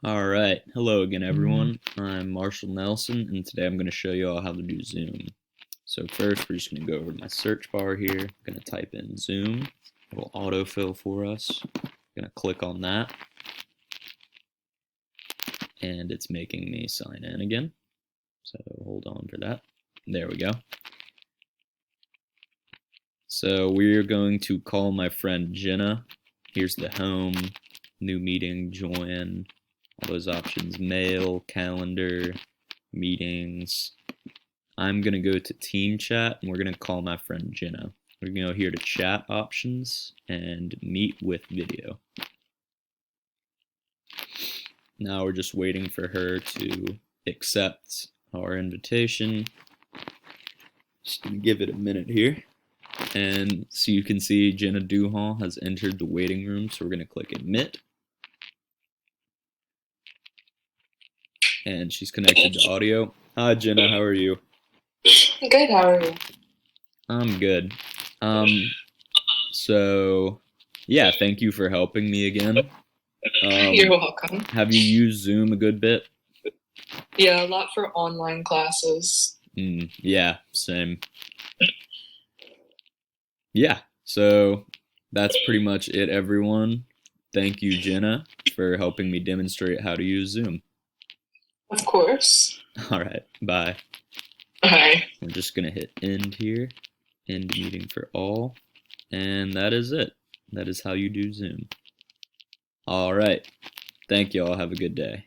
All right, hello again, everyone. I'm Marshall Nelson, and today I'm going to show you all how to do Zoom. So first, we're just going to go over to my search bar here. I'm going to type in Zoom. It'll autofill for us. I'm going to click on that, and it's making me sign in again. So hold on for that. There we go. So we're going to call my friend Jenna. Here's the home, new meeting, join, all those options, mail, calendar, meetings. I'm going to go to team chat and we're going to call my friend Jenna. We're going to go here to chat options and meet with video. Now we're just waiting for her to accept our invitation. Just going to give it a minute here. And so you can see Jenna Duhall has entered the waiting room, so we're going to click admit. And she's connected to audio. Hi Jenna, how are you? Good, how are you? I'm good. So yeah, thank you for helping me again. You're welcome. Have you used Zoom a good bit? Yeah, a lot for online classes. Yeah, same. Yeah, so that's pretty much it, everyone. Thank you, Jenna, for helping me demonstrate how to use Zoom. Of course. All right, bye. Bye. We're just going to hit end here, end meeting for all, and that is it. That is how you do Zoom. All right, thank you all. Have a good day.